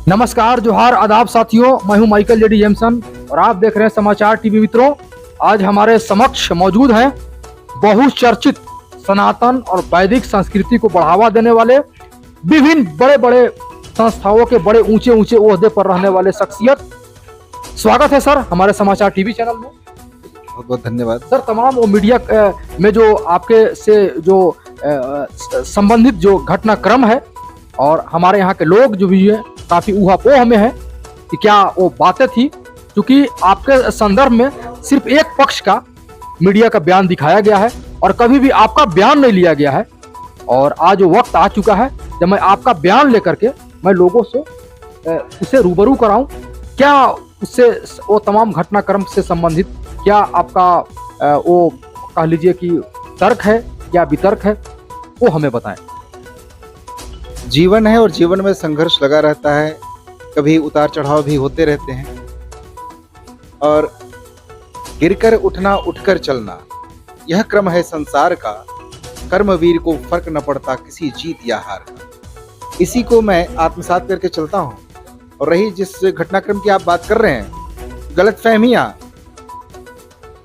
नमस्कार, जोहार, आदाब साथियों। मैं हूं माइकल जेडी जेमसन और आप देख रहे हैं समाचार टीवी। मित्रों, आज हमारे समक्ष मौजूद हैं बहुचर्चित सनातन और वैदिक संस्कृति को बढ़ावा देने वाले, विभिन्न बड़े बड़े संस्थाओं के बड़े ऊंचे ऊंचे ओहदे पर रहने वाले शख्सियत। स्वागत है सर हमारे समाचार टीवी चैनल में। बहुत बहुत धन्यवाद सर, तमाम वो मीडिया में जो आपके से जो संबंधित जो घटनाक्रम है और हमारे यहाँ के लोग जो भी है काफी ऊहापोह में है कि क्या वो बातें थी, क्योंकि आपके संदर्भ में सिर्फ एक पक्ष का मीडिया का बयान दिखाया गया है और कभी भी आपका बयान नहीं लिया गया है। और आज वो वक्त आ चुका है जब मैं आपका बयान लेकर के मैं लोगों से उसे रूबरू कराऊं। क्या उससे वो तमाम घटनाक्रम से संबंधित क्या आपका वो कह लीजिए कि तर्क है या वितर्क है, वो हमें बताएं। जीवन है और जीवन में संघर्ष लगा रहता है, कभी उतार चढ़ाव भी होते रहते हैं और गिरकर उठना उठकर चलना, यह क्रम है संसार का। कर्मवीर को फर्क न पड़ता किसी जीत या हार का। इसी को मैं आत्मसात करके चलता हूँ। और रही जिस घटनाक्रम की आप बात कर रहे हैं, गलतफहमियां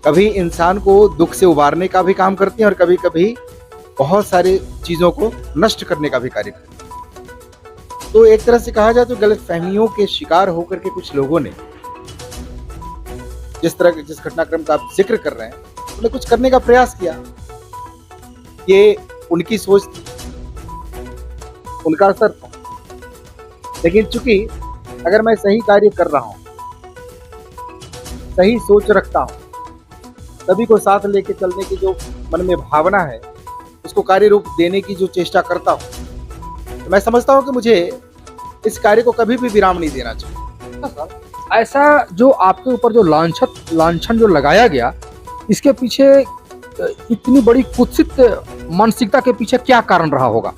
कभी इंसान को दुख से उबारने का भी काम करती हैं और कभी कभी बहुत सारी चीजों को नष्ट करने का भी कार्य करती हैं। तो एक तरह से कहा जाए तो गलतफहमियों के शिकार होकर के कुछ लोगों ने जिस घटनाक्रम का आप जिक्र कर रहे हैं, उन्हें कुछ करने का प्रयास किया। ये उनकी सोच थी, उनका असर था। लेकिन चूंकि अगर मैं सही कार्य कर रहा हूं, सही सोच रखता हूं, सभी को साथ लेके चलने की जो मन में भावना है, उसको कार्य रूप देने की जो चेष्टा करता हूं, तो मैं समझता हूं कि मुझे इस कार्य को कभी भी विराम नहीं देना चाहिए। ऐसा जो आपके ऊपर जो लांछन जो लगाया गया, इसके पीछे इतनी बड़ी कुत्सित मानसिकता के पीछे क्या कारण रहा होगा?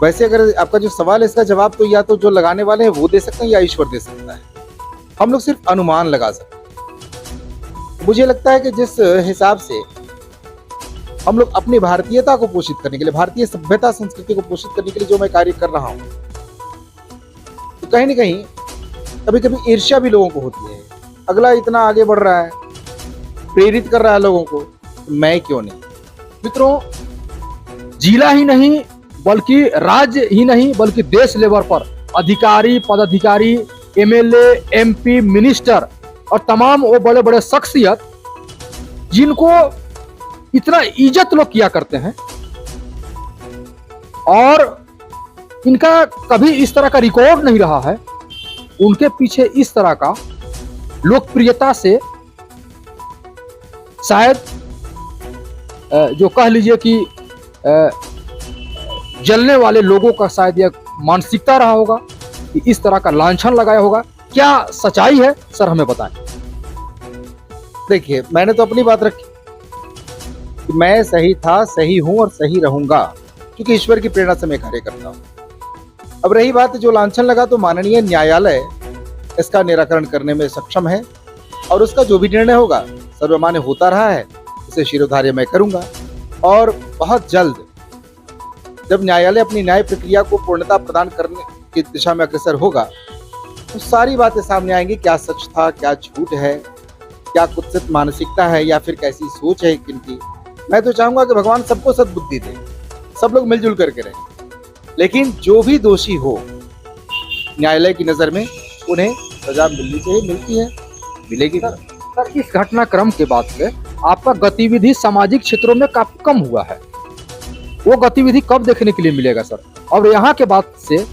वैसे अगर आपका जो सवाल है, इसका जवाब तो या तो जो लगाने वाले हैं वो दे सकते हैं या ईश्वर दे सकता है। हम लोग सिर्फ अनुमान लगा सकते हैं। मुझे लगता है कि जिस हिसाब से हम लोग अपनी भारतीयता को पोषित करने के लिए, भारतीय सभ्यता संस्कृति को पोषित करने के लिए जो मैं कार्य कर रहा हूं, तो कहीं ना कहीं कभी कभी ईर्ष्या भी लोगों को होती है। अगला इतना आगे बढ़ रहा है, प्रेरित कर रहा है लोगों को, तो मैं क्यों नहीं। मित्रों, जिला ही नहीं बल्कि राज्य ही नहीं बल्कि देश लेवल पर अधिकारी, पदाधिकारी, एमएलए, एमपी, मिनिस्टर और तमाम वो बड़े बड़े शख्सियत जिनको इतना इज्जत लोग किया करते हैं और इनका कभी इस तरह का रिकॉर्ड नहीं रहा है, उनके पीछे इस तरह का लोकप्रियता से शायद जो कह लीजिए कि जलने वाले लोगों का शायद यह मानसिकता रहा होगा कि इस तरह का लांछन लगाया होगा। क्या सच्चाई है सर, हमें बताएं। देखिए, मैंने तो अपनी बात रखी कि मैं सही था, सही हूं और सही रहूंगा, क्योंकि ईश्वर की प्रेरणा से मैं कार्य करता हूं। अब रही बात जो लांछन लगा, तो माननीय न्यायालय इसका निराकरण करने में सक्षम है और उसका जो भी निर्णय होगा सर्वमान्य होता रहा है, उसे शिरोधार्य मैं करूंगा। और बहुत जल्द जब न्यायालय अपनी न्याय प्रक्रिया को पूर्णता प्रदान करने की दिशा में अग्रसर होगा, तो सारी बातें सामने आएंगी। क्या सच था, क्या झूठ है, क्या कुत्सित मानसिकता है या फिर कैसी सोच है किनकी। मैं तो चाहूंगा कि भगवान सबको सद्बुद्धि दे, सब लोग मिलजुल करके रहें, लेकिन जो भी दोषी हो न्यायालय की नजर में उन्हें सजा मिलनी चाहिए, मिलती है, मिलेगी। सर, इस घटनाक्रम के बाद से आपका गतिविधि सामाजिक क्षेत्रों में काफी कम हुआ है, वो गतिविधि कब देखने के लिए मिलेगा सर? और यहाँ के बाद से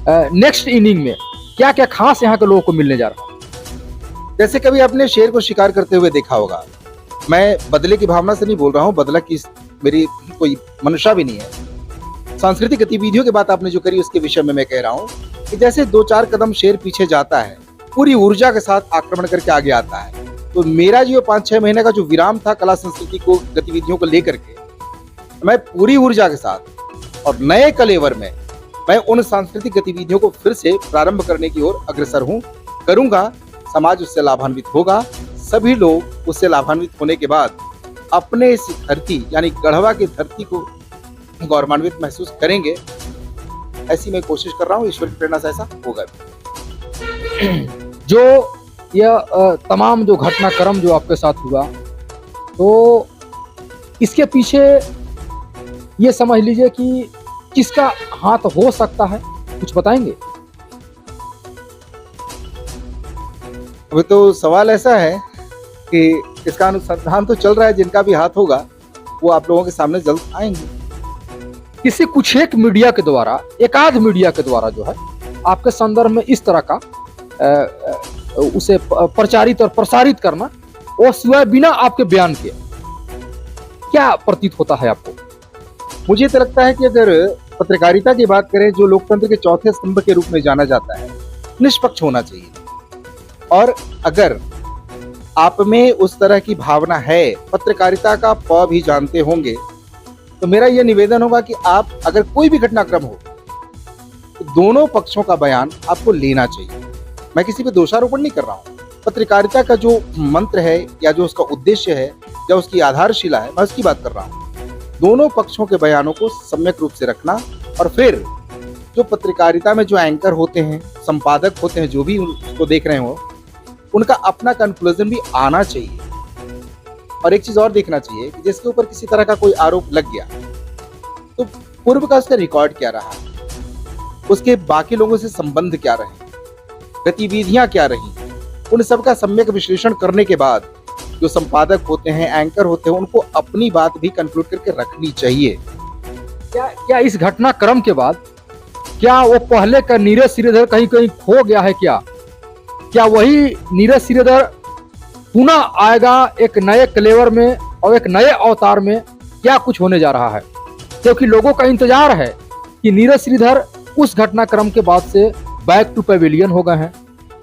नेक्स्ट इनिंग में क्या क्या खास यहाँ के लोगों को मिलने जा रहा है? जैसे कभी आपने शेर को शिकार करते हुए देखा होगा। मैं बदले की भावना से नहीं बोल रहा हूँ, बदला की मेरी कोई मंशा भी नहीं है। सांस्कृतिक गतिविधियों की बात आपने जो करी उसके विषय में मैं कह रहा हूँ कि जैसे 2-4 कदम शेर पीछे जाता है, पूरी ऊर्जा के साथ आक्रमण करके आगे आता है। तो मेरा जो 5-6 महीने का जो विराम था कला संस्कृति को गतिविधियों को लेकर के, मैं पूरी ऊर्जा के साथ और नए कलेवर में मैं उन सांस्कृतिक गतिविधियों को फिर से प्रारंभ करने की ओर अग्रसर हूं, करूंगा। समाज उससे लाभान्वित होगा, सभी लोग उससे लाभान्वित होने के बाद अपने इस धरती यानी गढ़वा की धरती को गौरवान्वित महसूस करेंगे। ऐसी मैं कोशिश कर रहा हूँ, ईश्वर की प्रेरणा से ऐसा होगा भी। जो यह तमाम जो घटनाक्रम जो आपके साथ हुआ, तो इसके पीछे ये समझ लीजिए कि किसका हाथ हो सकता है, कुछ बताएंगे? अभी तो सवाल ऐसा है कि इसका अनुसंधान तो चल रहा है, जिनका भी हाथ होगा वो आप लोगों के सामने जल्द आएंगे। किसी कुछ एक मीडिया के द्वारा, एकाध मीडिया के द्वारा जो है आपके संदर्भ में इस तरह का उसे प्रचारित और प्रसारित करना, और सिवाय बिना आपके बयान के, क्या प्रतीत होता है आपको? मुझे तो लगता है कि अगर पत्रकारिता की बात करें, जो लोकतंत्र के चौथे स्तंभ के रूप में जाना जाता है, निष्पक्ष होना चाहिए। और अगर आप में उस तरह की भावना है, पत्रकारिता का प भी जानते होंगे, तो मेरा यह निवेदन होगा कि आप अगर कोई भी घटनाक्रम हो तो दोनों पक्षों का बयान आपको लेना चाहिए। मैं किसी पे दोषारोपण नहीं कर रहा हूँ। पत्रकारिता का जो मंत्र है या जो उसका उद्देश्य है या उसकी आधारशिला है, मैं उसकी बात कर रहा हूँ। दोनों पक्षों के बयानों को सम्यक रूप से रखना, और फिर जो पत्रकारिता में जो एंकर होते हैं, संपादक होते हैं, जो भी उसको देख रहे हो, उनका अपना कंक्लूजन भी आना चाहिए। और एक चीज और देखना चाहिए कि जिसके ऊपर किसी तरह का कोई आरोप लग गया, तो पूर्व का उसका रिकॉर्ड क्या रहा, उसके बाकी लोगों से संबंध क्या रहे, गतिविधियां क्या रही, उन सब का सम्यक विश्लेषण करने के बाद जो संपादक होते हैं, एंकर होते हैं, उनको अपनी बात भी कंक्लूड करके रखनी चाहिए। क्या इस घटनाक्रम के बाद क्या वो पहले का नीरज श्रीधर कहीं कहीं खो गया है? क्या वही नीरज श्रीधर पुनः आएगा एक नए क्लेवर में और एक नए अवतार में? क्या कुछ होने जा रहा है? क्योंकि लोगों का इंतजार है कि नीरज श्रीधर उस घटनाक्रम के बाद से बैक टू पेविलियन हो गए हैं,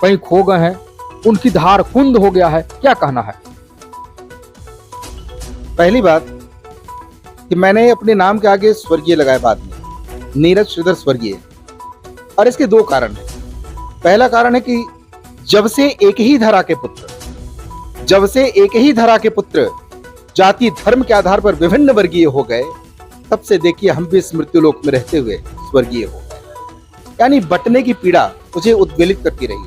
कहीं खो गए हैं, उनकी धार कुंद हो गया है। क्या कहना है? पहली बात कि मैंने अपने नाम के आगे स्वर्गीय लगाया बाद में, नीरज श्रीधर स्वर्गीय, और इसके दो कारण हैं। पहला कारण है कि जब से एक ही धरा के पुत्र जाति धर्म के आधार पर विभिन्न वर्गीय हो गए, तब से देखिए हम भी इस मृत्युलोक में रहते हुए स्वर्गीय हो गए। यानी बंटने की पीड़ा मुझे उद्वेलित करती रही।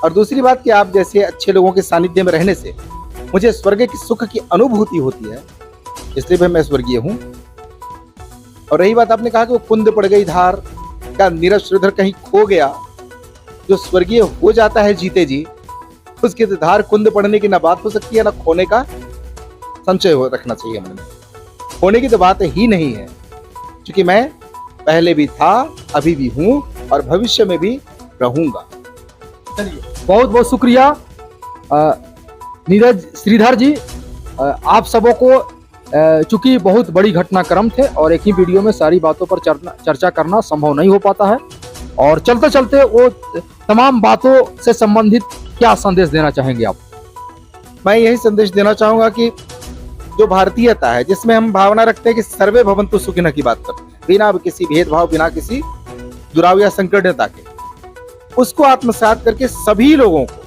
और दूसरी बात कि आप जैसे अच्छे लोगों के सानिध्य में रहने से मुझे स्वर्ग की सुख की अनुभूति होती है, इसलिए भी मैं स्वर्गीय हूं। और रही बात, आपने कहा कि वो कुंद पड़ गई धार, का नीरज श्रीधर कहीं खो गया। जो स्वर्गीय हो जाता है जीते जी, उसके धार कुंद पड़ने की ना बात हो सकती है, ना खोने का संचय रखना चाहिए हमने। खोने की तो बात ही नहीं है, क्योंकि मैं पहले भी था, अभी भी हूं और भविष्य में भी रहूंगा। चलिए, बहुत बहुत शुक्रिया नीरज श्रीधर जी। आप सबों को चूंकि बहुत बड़ी घटनाक्रम थे और एक ही वीडियो में सारी बातों पर चर्चा करना संभव नहीं हो पाता है, और चलते चलते वो तमाम बातों से संबंधित क्या संदेश देना चाहेंगे आप? मैं यही संदेश देना चाहूंगा कि जो भारतीयता है, जिसमें हम भावना रखते हैं कि सर्वे भवन्तु सुखिनः की बात करते हैं, बिना किसी भेदभाव, बिना किसी दुराव या संकीर्णता के, उसको आत्मसात करके सभी लोगों को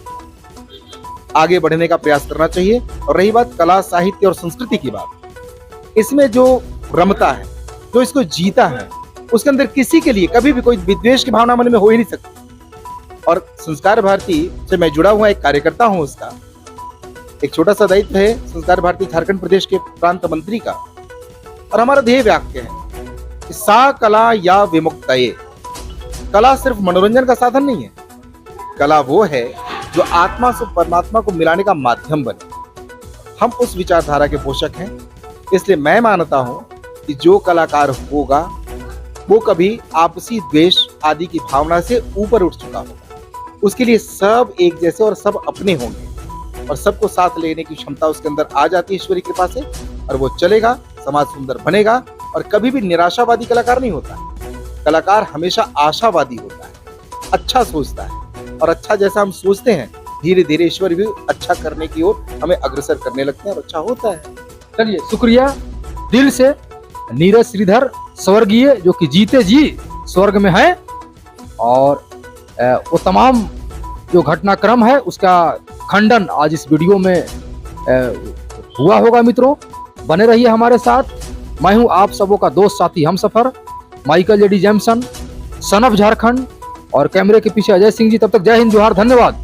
आगे बढ़ने का प्रयास करना चाहिए। और रही बात कला, साहित्य और संस्कृति की बात, इसमें जो रमता है, जो इसको जीता है, उसके अंदर किसी के लिए कभी भी कोई विद्वेष की भावना मन में हो ही नहीं सकती। और संस्कार भारती से मैं जुड़ा हुआ एक कार्यकर्ता हूं, उसका एक छोटा सा दायित्व है संस्कार भारती झारखंड प्रदेश के प्रांत मंत्री का। और हमारा ध्येय वाक्य है कि सा कला या विमुक्तये। कला सिर्फ मनोरंजन का साधन नहीं है, कला वो है जो आत्मा से परमात्मा को मिलाने का माध्यम बने। हम उस विचारधारा के पोषक हैं, इसलिए मैं मानता हूं कि जो कलाकार होगा वो कभी आपसी द्वेष आदि की भावना से ऊपर उठ चुका होगा। उसके लिए सब एक जैसे और सब अपने होंगे, और सबको साथ लेने की क्षमता उसके अंदर आ जाती है ईश्वरी कृपा से, और वो चलेगा, समाज सुंदर बनेगा। और कभी भी निराशावादी कलाकार नहीं होता। कलाकार हमेशा आशावादी होता है, अच्छा सोचता है, और अच्छा जैसा हम सोचते हैं, धीरे धीरे ईश्वर भी अच्छा करने की ओर हमें अग्रसर करने लगते हैं और अच्छा होता है। चलिए, शुक्रिया दिल से नीरज श्रीधर स्वर्गीय, जो कि जीते जी स्वर्ग में है, और वो तमाम जो घटनाक्रम है उसका खंडन आज इस वीडियो में हुआ होगा। मित्रों, बने रहिए हमारे साथ। मैं हूं आप सबों का दोस्त, साथी, Humsafar Michael JD Jameson. Son of Jharkhand और कैमरे के पीछे अजय सिंह जी। तब तक जय हिंद, जोहार, धन्यवाद।